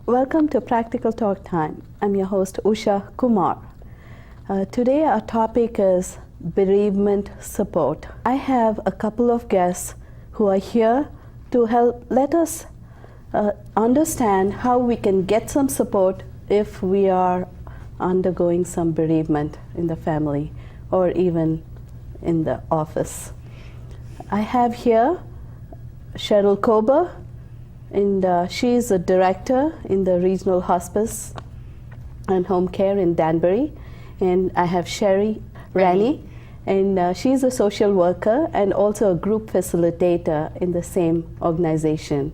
Welcome to Practical Talk Time. I'm your host, Usha Kumar. Today our topic is bereavement support. I have a couple of guests who are here to help let us understand how we can get some support if we are undergoing some bereavement in the family or even in the office. I have here Cheryl Koeber, and she is a director in the Regional Hospice and Home Care in Danbury. And I have Renne, and she's a social worker and also a group facilitator in the same organization.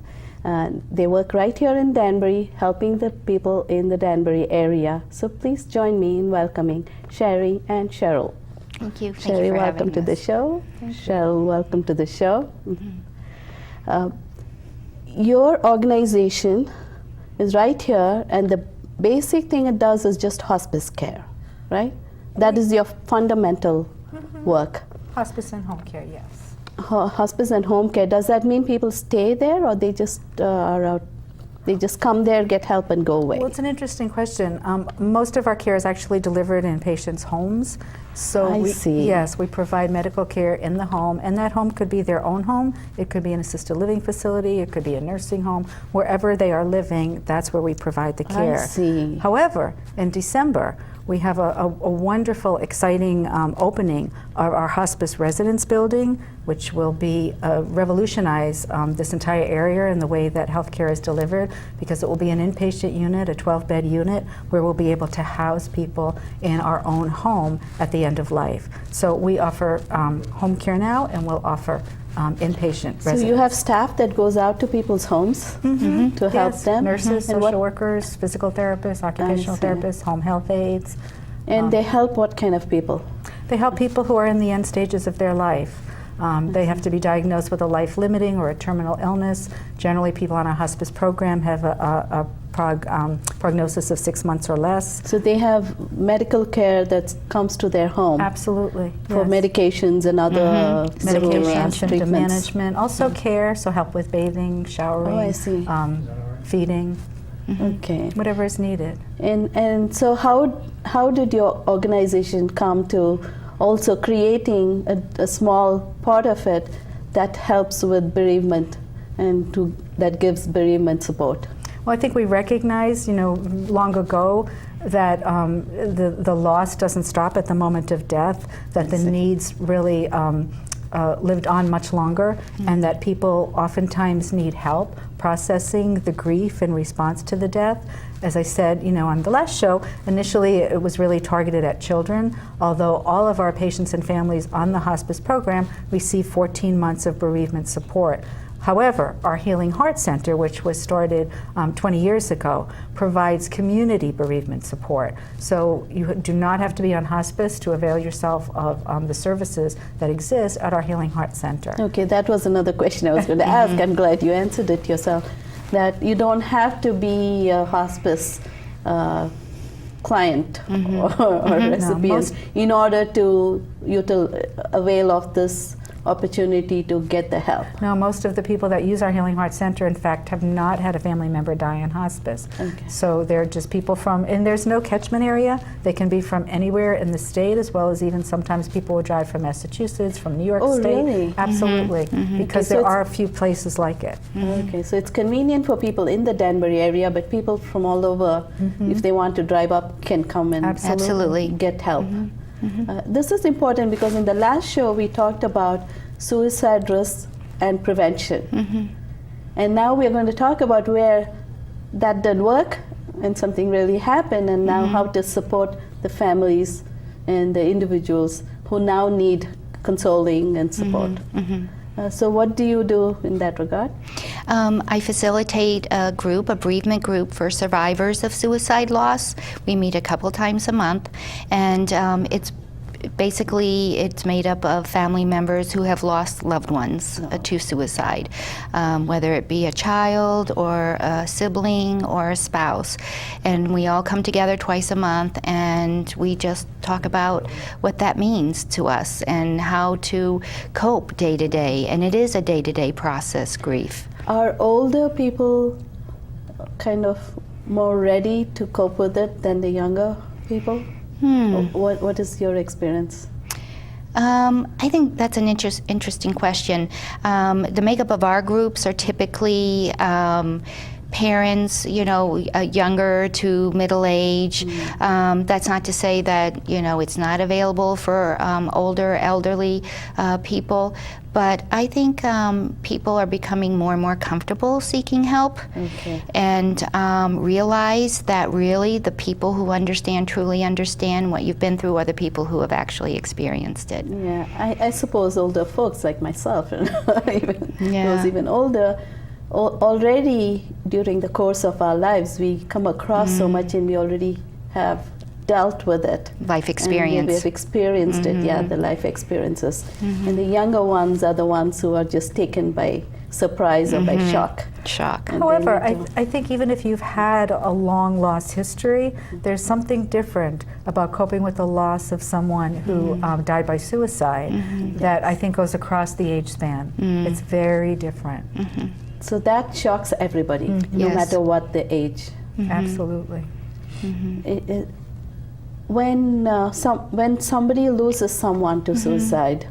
They work right here in Danbury, helping the people in the Danbury area. So please join me in welcoming Sherry and Cheryl. Thank you. Sherry, welcome to the show. Cheryl, welcome to the show. Your organization is right here, and the basic thing it does is just hospice care, right? That is your fundamental work. Hospice and home care, yes. Hospice and home care, does that mean people stay there, or they just are out? They just come there, get help, and go away? Well, it's an interesting question. Most of our care is actually delivered in patients' homes. So I see. Yes, we provide medical care in the home, and that home could be their own home. It could be an assisted living facility. It could be a nursing home. Wherever they are living, that's where we provide the care. I see. However, in December, we have a wonderful, exciting opening of our hospice residence building, which will be revolutionize this entire area in the way that healthcare is delivered, because it will be an inpatient unit, a 12-bed unit, where we'll be able to house people in our own home at the end of life. So we offer home care now, and we'll offer inpatient residence. So you have staff that goes out to people's homes to help them? Nurses, social workers, physical therapists, occupational therapists, home health aides. And they help what kind of people? They help people who are in the end stages of their life. They have to be diagnosed with a life-limiting or a terminal illness. Generally, people on a hospice program have a prognosis of 6 months or less. So they have medical care that comes to their home? Absolutely. For medications and other medication, symptom treatments. management, also care, so help with bathing, showering, I see. Feeding, Okay. whatever is needed. And so how did your organization come to also creating a small part of it that helps with bereavement and that gives bereavement support? Well, I think we recognized, long ago that the loss doesn't stop at the moment of death, that the needs really lived on much longer, and that people oftentimes need help processing the grief in response to the death. As I said, on the last show, initially it was really targeted at children, although all of our patients and families on the hospice program receive 14 months of bereavement support. However, our Healing Heart Center, which was started 20 years ago, provides community bereavement support. So you do not have to be on hospice to avail yourself of the services that exist at our Healing Heart Center. Okay, that was another question I was going to ask. I'm glad you answered it yourself. That you don't have to be a hospice client or recipient in order to avail of this opportunity to get the help. No, most of the people that use our Healing Heart Center, in fact, have not had a family member die in hospice. Okay. So they're just people and there's no catchment area. They can be from anywhere in the state, as well as even sometimes people will drive from Massachusetts, from New York State. Really? Absolutely, because Okay, so there are a few places like it. Okay, so it's convenient for people in the Danbury area, but people from all over, if they want to drive up, can come and Absolutely. get help. This is important because in the last show we talked about suicide risk and prevention. And now we're going to talk about where that didn't work and something really happened, and now how to support the families and the individuals who now need consoling and support. So what do you do in that regard? I facilitate a bereavement group for survivors of suicide loss. We meet a couple times a month, and it's made up of family members who have lost loved ones to suicide, whether it be a child or a sibling or a spouse. And we all come together twice a month, and we just talk about what that means to us and how to cope day to day. And it is a day-to-day process, grief. Are older people kind of more ready to cope with it than the younger people? What is your experience? I think that's an interesting question. The makeup of our groups are typically parents, younger to middle age. That's not to say that, it's not available for older, elderly people. But I think people are becoming more and more comfortable seeking help, and realize that really the people who truly understand what you've been through are the people who have actually experienced it. Yeah, I suppose older folks like myself, those even older, already during the course of our lives, we come across so much and we already have dealt with it. Life experience. And we have experienced it, the life experiences. And the younger ones are the ones who are just taken by surprise or by shock. However, I think even if you've had a long loss history, there's something different about coping with the loss of someone who died by suicide that I think goes across the age span. It's very different. So that shocks everybody, no matter what the age. Absolutely. When somebody loses someone to suicide,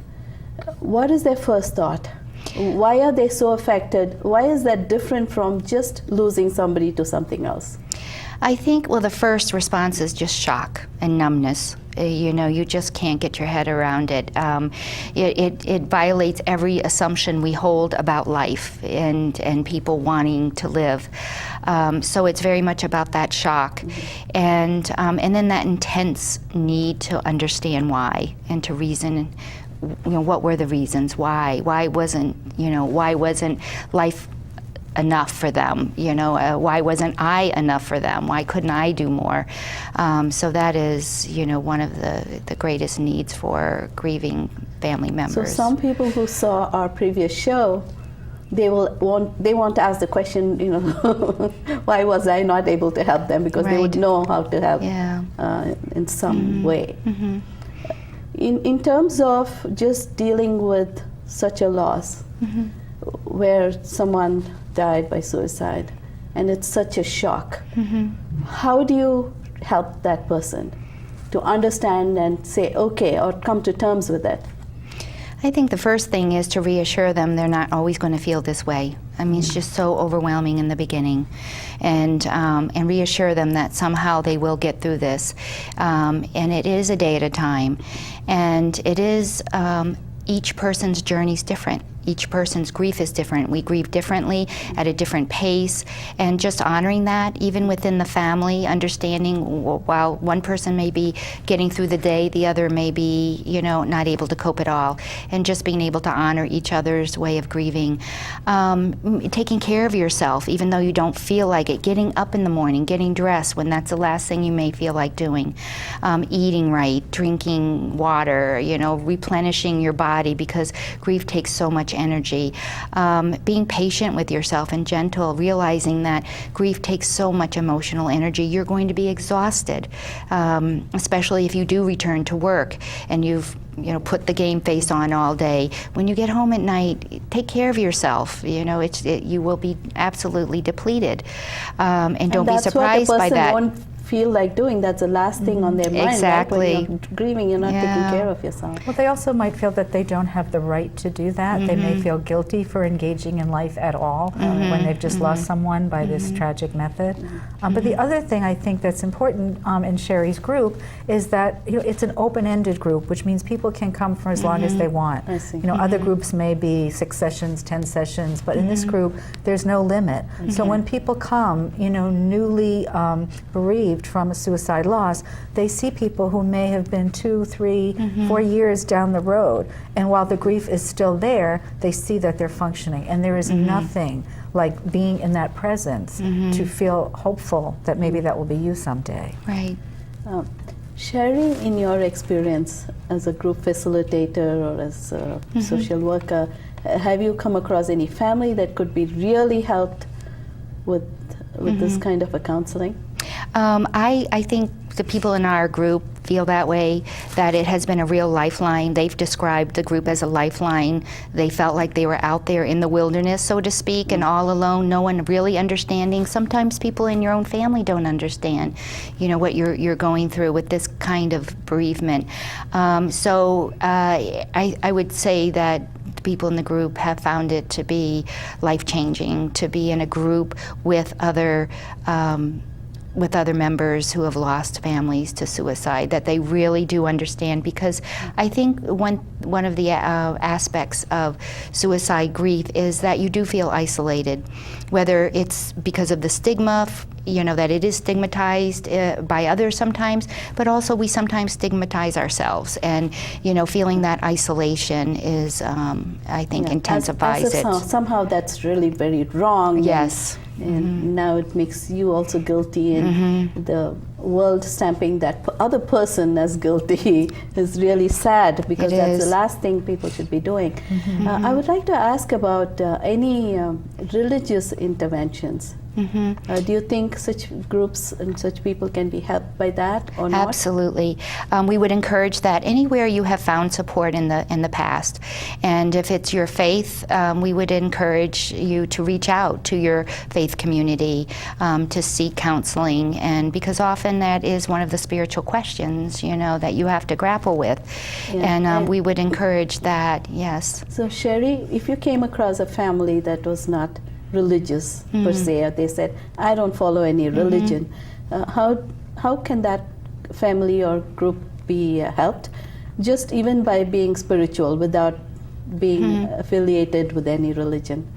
what is their first thought? Why are they so affected? Why is that different from just losing somebody to something else? I think, the first response is just shock and numbness. You just can't get your head around it. It violates every assumption we hold about life and people wanting to live. So it's very much about that shock, and then that intense need to understand why and to reason. What were the reasons? Why wasn't life enough for them? Why wasn't I enough for them? Why couldn't I do more? So that is, one of the greatest needs for grieving family members. So some people who saw our previous show, they won't ask the question, why was I not able to help them? Because they would know how to help in some way. In terms of just dealing with such a loss, where someone died by suicide, and it's such a shock, how do you help that person to understand and say, okay, or come to terms with it? I think the first thing is to reassure them they're not always going to feel this way. I mean, it's just so overwhelming in the beginning, and reassure them that somehow they will get through this, and it is a day at a time, and it is each person's journey is different. Each person's grief is different. We grieve differently at a different pace, and just honoring that, even within the family, understanding while one person may be getting through the day, the other may be, not able to cope at all, and just being able to honor each other's way of grieving. Taking care of yourself, even though you don't feel like it. Getting up in the morning, getting dressed when that's the last thing you may feel like doing. Eating right, drinking water, replenishing your body, because grief takes so much energy. Being patient with yourself and gentle, realizing that grief takes so much emotional energy. You're going to be exhausted, especially if you do return to work and you've put the game face on all day. When you get home at night, take care of yourself. You will be absolutely depleted, and don't be surprised by that. Won't feel like doing. That's the last thing on their mind. Exactly. Right? When you're grieving, you're not taking care of yourself. Well, they also might feel that they don't have the right to do that. They may feel guilty for engaging in life at all when they've just lost someone by this tragic method. But the other thing I think that's important in Sherry's group is that it's an open-ended group, which means people can come for as long as they want. I see. Other groups may be 6 sessions, 10 sessions, but in this group, there's no limit. So when people come, newly bereaved from a suicide loss, they see people who may have been 2, 3, 4 years down the road, and while the grief is still there, they see that they're functioning, and there is nothing like being in that presence to feel hopeful that maybe that will be you someday. Right. Sherry, in your experience as a group facilitator or as a social worker, have you come across any family that could be really helped with this kind of a counseling? I think the people in our group feel that way, that it has been a real lifeline. They've described the group as a lifeline. They felt like they were out there in the wilderness, so to speak, and all alone, no one really understanding. Sometimes people in your own family don't understand, what you're going through with this kind of bereavement. So I would say that people in the group have found it to be life-changing, to be in a group with other members who have lost families to suicide, that they really do understand, because I think one of the aspects of suicide grief is that you do feel isolated, whether it's because of the stigma, that it is stigmatized by others sometimes, but also we sometimes stigmatize ourselves, and feeling that isolation is, I think, intensifies as if it. Somehow that's really very wrong. Yes. And now it makes you also guilty, and the world stamping that other person as guilty is really sad, because that's the last thing people should be doing. I would like to ask about any religious interventions. Do you think such groups and such people can be helped by that or not? Absolutely. We would encourage that anywhere you have found support in the past. And if it's your faith, we would encourage you to reach out to your faith community to seek counseling, and because often that is one of the spiritual questions, that you have to grapple with. Yeah. And we would encourage that, yes. So Sherry, if you came across a family that was not religious per se, or they said, I don't follow any religion, how can that family or group be helped, just even by being spiritual without being affiliated with any religion?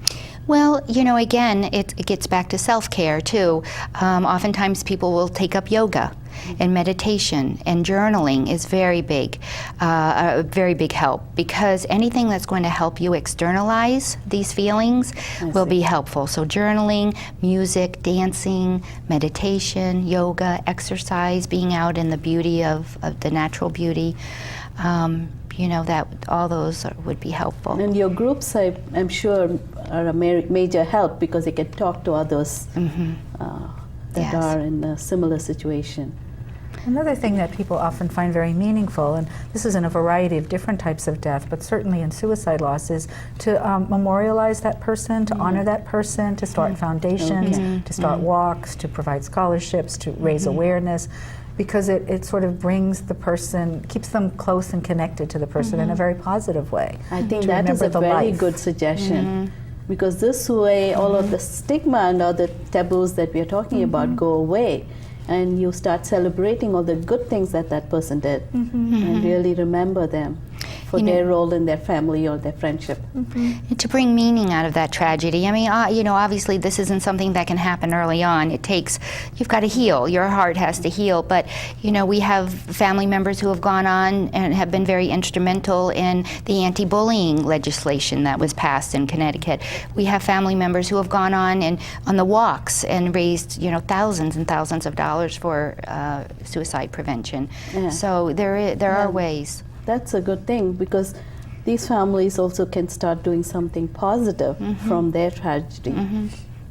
Well, again, it gets back to self-care too. Oftentimes people will take up yoga and meditation, and journaling is very big, a very big help, because anything that's going to help you externalize these feelings will be helpful. So journaling, music, dancing, meditation, yoga, exercise, being out in the beauty of the natural beauty, that all those would be helpful. And your groups, I'm sure, are a major help, because they can talk to others that are in a similar situation. Another thing that people often find very meaningful, and this is in a variety of different types of death, but certainly in suicide loss, is to memorialize that person, to honor that person, to start foundations, to start walks, to provide scholarships, to raise awareness, because it sort of brings the person, keeps them close and connected to the person in a very positive way. I think that is a very good suggestion, because this way all of the stigma and all the taboos that we are talking about go away, and you start celebrating all the good things that that person did, and really remember them for their role in their family or their friendship. And to bring meaning out of that tragedy. I mean, obviously this isn't something that can happen early on. You've got to heal. Your heart has to heal. But, we have family members who have gone on and have been very instrumental in the anti-bullying legislation that was passed in Connecticut. We have family members who have gone on the walks and raised, thousands and thousands of dollars for suicide prevention. So there are ways. That's a good thing, because these families also can start doing something positive from their tragedy.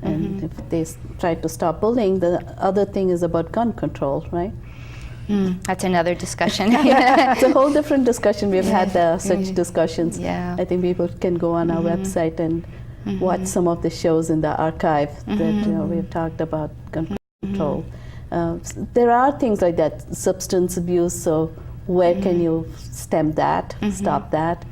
And if they try to stop bullying, the other thing is about gun control, right? That's another discussion. It's a whole different discussion. We've had such discussions. Yeah. I think people can go on our website and watch some of the shows in the archive that we've talked about gun control. There are things like that, substance abuse, so where can you stem that, stop that?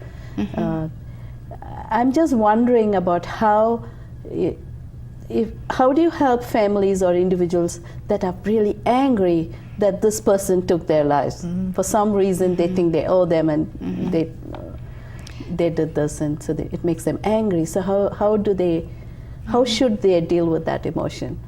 I'm just wondering about how do you help families or individuals that are really angry that this person took their lives? For some reason they think they owe them, and they did this, and so it makes them angry. So how should they deal with that emotion?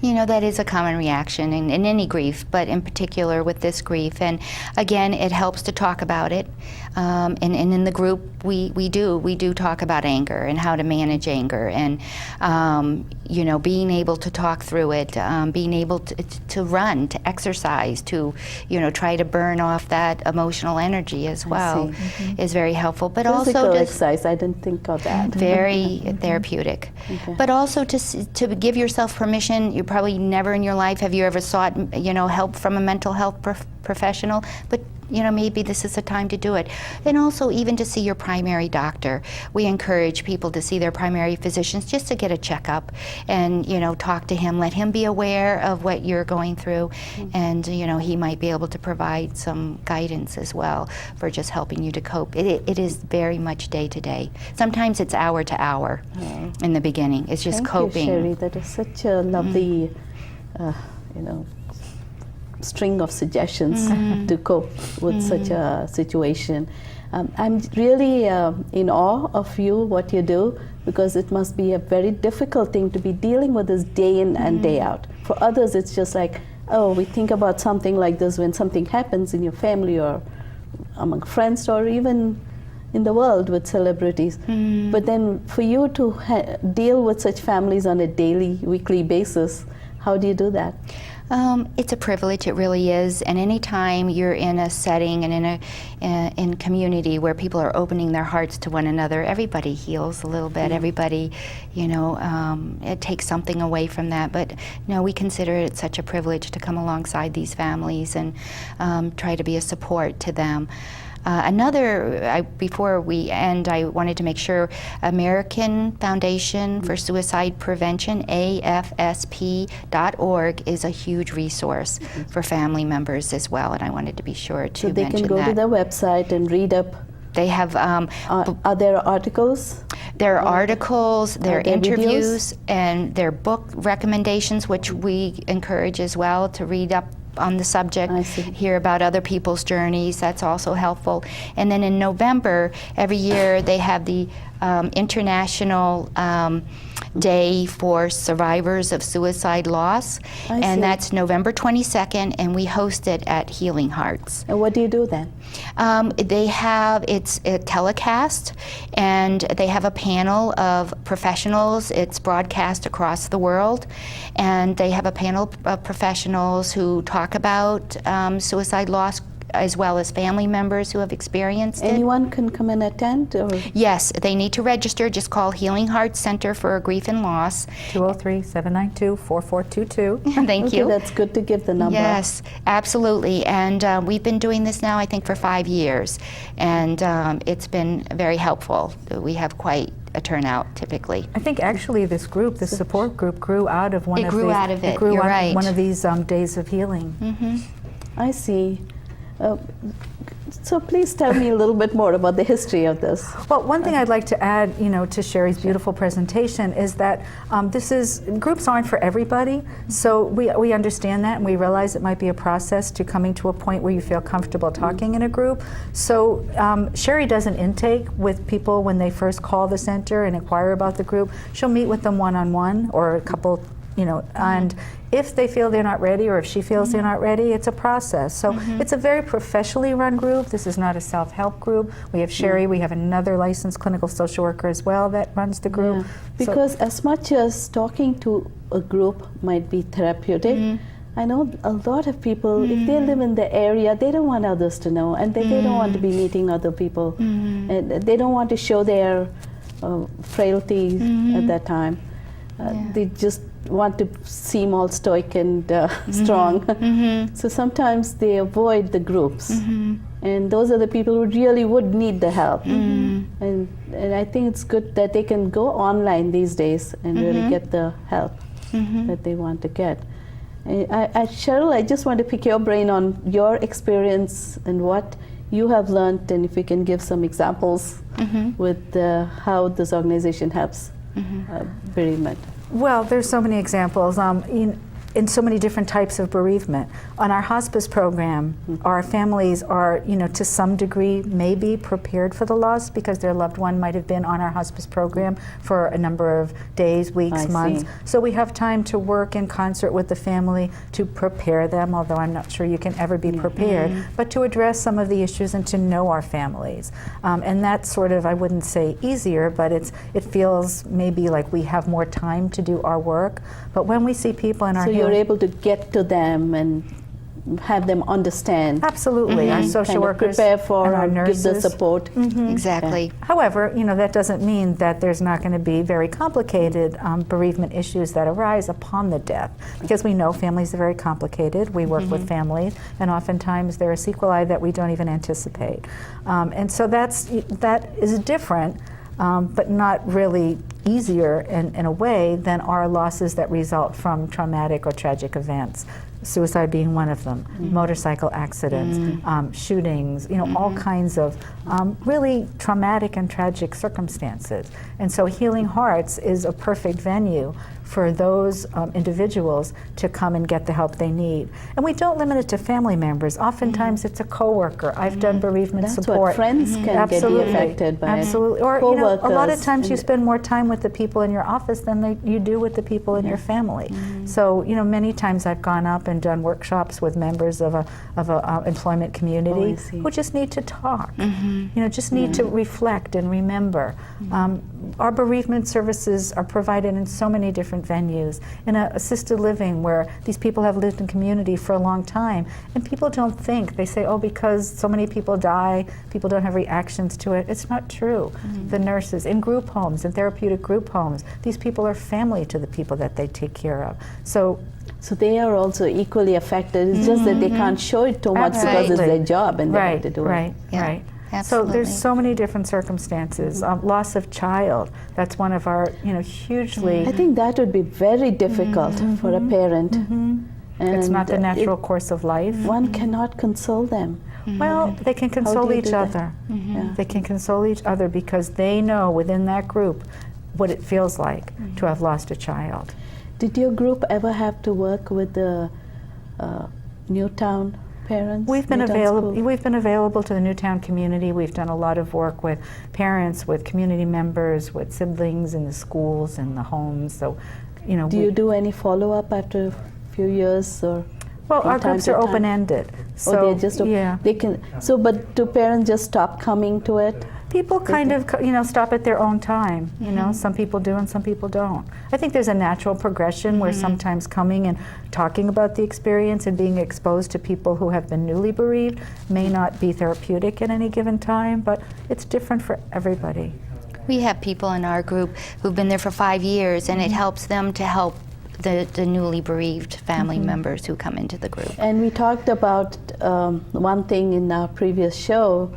That is a common reaction in any grief, but in particular with this grief. And again, it helps to talk about it. And in the group, we do talk about anger and how to manage anger, and being able to talk through it, being able to run, to exercise, to try to burn off that emotional energy as well is very helpful. But Physical also exercise, I didn't think of that. Very therapeutic. But also to give yourself permission. probably never in your life have you ever sought, help from a mental health professional, but maybe this is the time to do it. And also even to see your primary doctor. We encourage people to see their primary physicians just to get a checkup and, talk to him, let him be aware of what you're going through, and, he might be able to provide some guidance as well for just helping you to cope. It is very much day to day. Sometimes it's hour to hour in the beginning. It's just coping. Thank you, Sherry. That is such a lovely, string of suggestions to cope with such a situation. I'm really in awe of you, what you do, because it must be a very difficult thing to be dealing with this day in and day out. For others, it's just like, oh, we think about something like this when something happens in your family or among friends or even in the world with celebrities. But then for you to deal with such families on a daily, weekly basis, how do you do that? It's a privilege, it really is. And anytime you're in a setting and in community where people are opening their hearts to one another, everybody heals a little bit. Everybody, it takes something away from that. But no, we consider it such a privilege to come alongside these families and try to be a support to them. Before we end, I wanted to make sure American Foundation for Suicide Prevention, AFSP.org, is a huge resource for family members as well, and I wanted to be sure to mention that. So they can go to their website and read up. They have. Are there articles? There are articles, there are interviews, videos? And there are book recommendations, which we encourage as well to read up on the subject, hear about other people's journeys. That's also helpful. And then in November, every year, they have the International Day for Survivors of Suicide Loss, and that's November 22nd, and we host it at Healing Hearts. And what do you do then? It's a telecast, and they have a panel of professionals. It's broadcast across the world, and they have a panel of professionals who talk about suicide loss, as well as family members who have experienced it. Anyone can come and attend? Or? Yes, they need to register. Just call Healing Hearts Center for Grief and Loss. 203-792-4422. Thank you. That's good to give the number. Yes, absolutely. And we've been doing this now, I think, for 5 years. And it's been very helpful. We have quite a turnout typically. I think actually this support group grew out of one of these. It grew out of it. You're right. One of these days of healing. I see. So please tell me a little bit more about the history of this. Well, one thing I'd like to add, to Sherry's beautiful presentation is that groups aren't for everybody. So we understand that, and we realize it might be a process to coming to a point where you feel comfortable talking in a group. So Sherry does an intake with people when they first call the center and inquire about the group. She'll meet with them one-on-one or a couple, and if they feel they're not ready, or if she feels they're not ready, it's a process. So it's a very professionally run group. This is not a self-help group. We have Sherry, we have another licensed clinical social worker as well that runs the group. Because as much as talking to a group might be therapeutic, I know a lot of people, if they live in the area, they don't want others to know, and they don't want to be meeting other people, and they don't want to show their frailty at that time. They just want to seem all stoic and strong. So sometimes they avoid the groups. And those are the people who really would need the help. And I think it's good that they can go online these days and really get the help that they want to get. Cheryl, I just want to pick your brain on your experience and what you have learned, and if you can give some examples with how this organization helps bereavement. Well, there's so many examples in so many different types of bereavement. On our hospice program, our families are, to some degree, maybe prepared for the loss because their loved one might have been on our hospice program for a number of days, weeks, months. So we have time to work in concert with the family to prepare them, although I'm not sure you can ever be prepared, but to address some of the issues and to know our families. And that's sort of, I wouldn't say easier, but it feels maybe like we have more time to do our work. But when we see people in our you're able to get to them and have them understand. Absolutely. Our and social kind of workers prepare for and our or give the nurses. support. Exactly. However, that doesn't mean that there's not going to be very complicated bereavement issues that arise upon the death, because we know families are very complicated. We work with families, and oftentimes there are sequelae that we don't even anticipate. And so that is different, but not really easier in a way than our losses that result from traumatic or tragic events. Suicide being one of them, motorcycle accidents, shootings, all kinds of really traumatic and tragic circumstances. And so Healing Hearts is a perfect venue for those individuals to come and get the help they need. And we don't limit it to family members. Oftentimes it's a coworker. I've done bereavement That's support. what friends can get affected by. Absolutely. Or Co-workers. a lot of times you spend more time with the people in your office than you do with the people in your family. So many times I've gone up and done workshops with members of a employment community who just need to talk. Just need to reflect and remember. Our bereavement services are provided in so many different venues. In assisted living, where these people have lived in community for a long time, and people don't think. They say, oh, because so many people die, people don't have reactions to it. It's not true. The nurses in group homes, in therapeutic group homes, these people are family to the people that they take care of. So they are also equally affected. It's just that they can't show it too much because it's their job and they have to do it. Right. So there's so many different circumstances. Loss of child, that's one of our, hugely... I think that would be very difficult for a parent. And it's not the natural course of life. One cannot console them. Well, they can console each other. They can console each other because they know within that group what it feels like to have lost a child. Did your group ever have to work with the Newtown parents? We've been available to the Newtown community. We've done a lot of work with parents, with community members, with siblings in the schools and the homes. So, do you do any follow-up after a few years or? Well, our groups are open-ended. So they're just they can. So, but do parents just stop coming to it? People kind of, stop at their own time. Some people do and some people don't. I think there's a natural progression where sometimes coming and talking about the experience and being exposed to people who have been newly bereaved may not be therapeutic at any given time, but it's different for everybody. We have people in our group who've been there for 5 years, and it helps them to help the newly bereaved family members who come into the group. And we talked about one thing in our previous show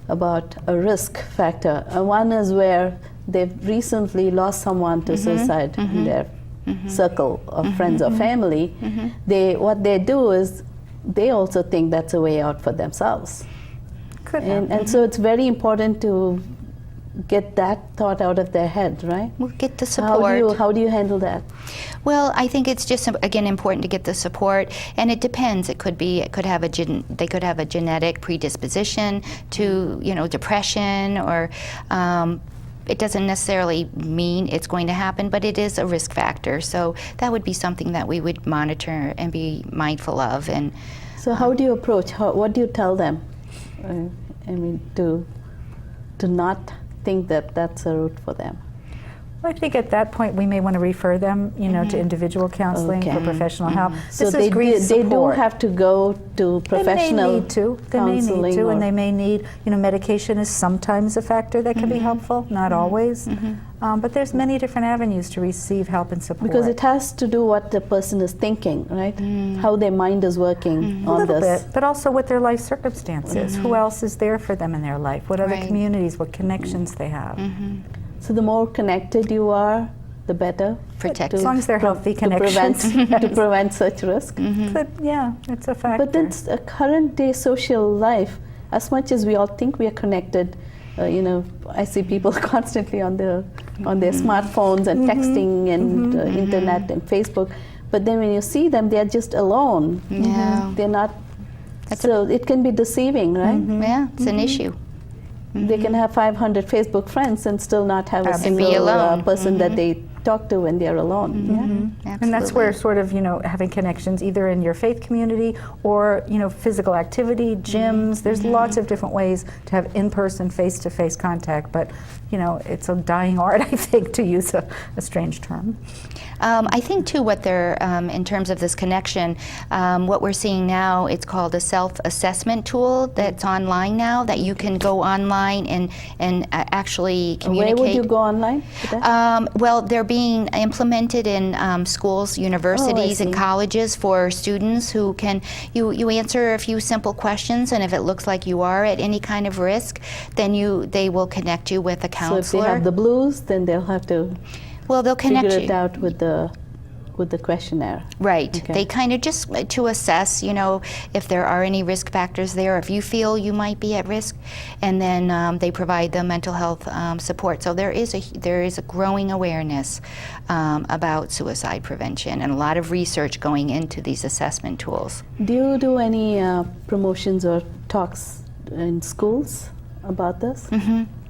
about a risk factor. One is where they've recently lost someone to suicide in their circle of friends or family. What they do is they also think that's a way out for themselves. And so it's very important to get that thought out of their head, right? We'll get the support. How do you handle that? Well, I think it's just again important to get the support, and it depends. They could have a genetic predisposition to depression, or it doesn't necessarily mean it's going to happen, but it is a risk factor. So that would be something that we would monitor and be mindful of. And so, how do you approach? What do you tell them? To not think that that's a route for them. I think at that point we may want to refer them, to individual counseling for professional help. So they do have to go to professional counseling. They may need to, and they may need, medication is sometimes a factor that can be helpful, not always. But there's many different avenues to receive help and support. Because it has to do what the person is thinking, right? How their mind is working on this. A little bit, but also what their life circumstances. Who else is there for them in their life? What other communities, what connections they have. So the more connected you are, the better. As long as they're healthy connections. To prevent such risk. But it's a factor. But that's a current day social life. As much as we all think we are connected, I see people constantly on their smartphones and texting and internet and Facebook. But then when you see them, they are just alone. They're not. So it can be deceiving, right? Yeah, it's an issue. They can have 500 Facebook friends and still not have a single person that they talk to when they're alone. Absolutely. And that's where sort of, having connections either in your faith community or, physical activity, gyms, there's lots of different ways to have in-person, face-to-face contact, but, it's a dying art, I think, to use a strange term. I think too what they're, in terms of this connection, what we're seeing now, it's called a self-assessment tool that's online now, that you can go online and actually communicate. Where would you go online for that? Well, they're being implemented in schools, universities, and colleges for students who can, you answer a few simple questions, and if it looks like you are at any kind of risk, then they will connect you with a counselor. So if they have the blues, then they'll have to they'll connect figure you. it out with the questionnaire. Right. Okay. They kind of just to assess, if there are any risk factors there, if you feel you might be at risk, and then they provide the mental health support. So there is a growing awareness about suicide prevention, and a lot of research going into these assessment tools. Do you do any promotions or talks in schools about this?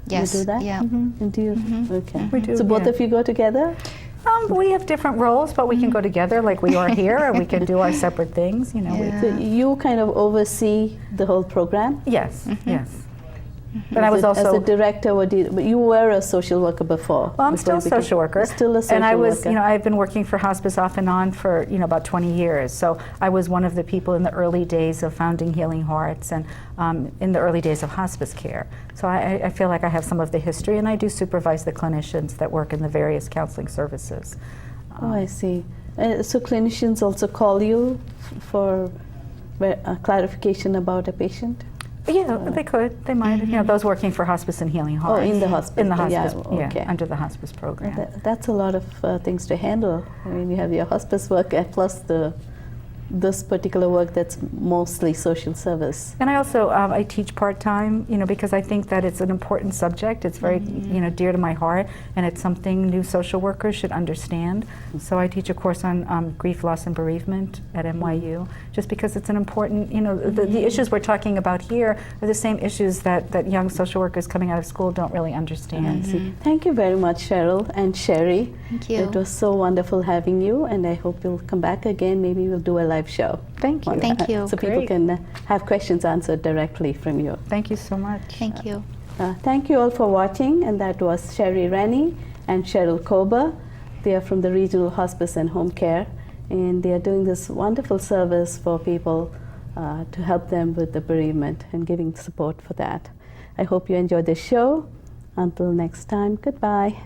Yes. You do that? Yeah. And do you? Okay. We do, So both yeah. of you go together? We have different roles, but we can go together like we are here, and we can do our separate things, So you kind of oversee the whole program? Yes, yes. But I was as also a director. But you were a social worker before. Well, I'm still a social worker. Still a social and I was, worker. I've been working for hospice off and on for, about 20 years. So I was one of the people in the early days of founding Healing Hearts and in the early days of hospice care. So I feel like I have some of the history, and I do supervise the clinicians that work in the various counseling services. Oh, I see. So clinicians also call you for clarification about a patient? Yeah, they could. They might. Those working for hospice and Healing Hearts. Oh, in the hospice. In the hospice, yeah, okay. under the hospice program. That's a lot of things to handle. I mean, you have your hospice work and plus this particular work that's mostly social service. And I also I teach part-time, because I think that it's an important subject. It's very, dear to my heart, and it's something new social workers should understand. So I teach a course on grief, loss, and bereavement at NYU, just because it's an important, the issues we're talking about here are the same issues that young social workers coming out of school don't really understand. Thank you very much, Cheryl and Sherry. Thank you. It was so wonderful having you, and I hope you'll come back again. Maybe we'll do a live show. Thank you. Thank you. So people Great. can have questions answered directly from you. Thank you so much. Thank you. Thank you all for watching, and that was Sherry Renne and Cheryl Koeber. They are from the Regional Hospice and Home Care, and they are doing this wonderful service for people to help them with the bereavement and giving support for that. I hope you enjoyed the show. Until next time, goodbye.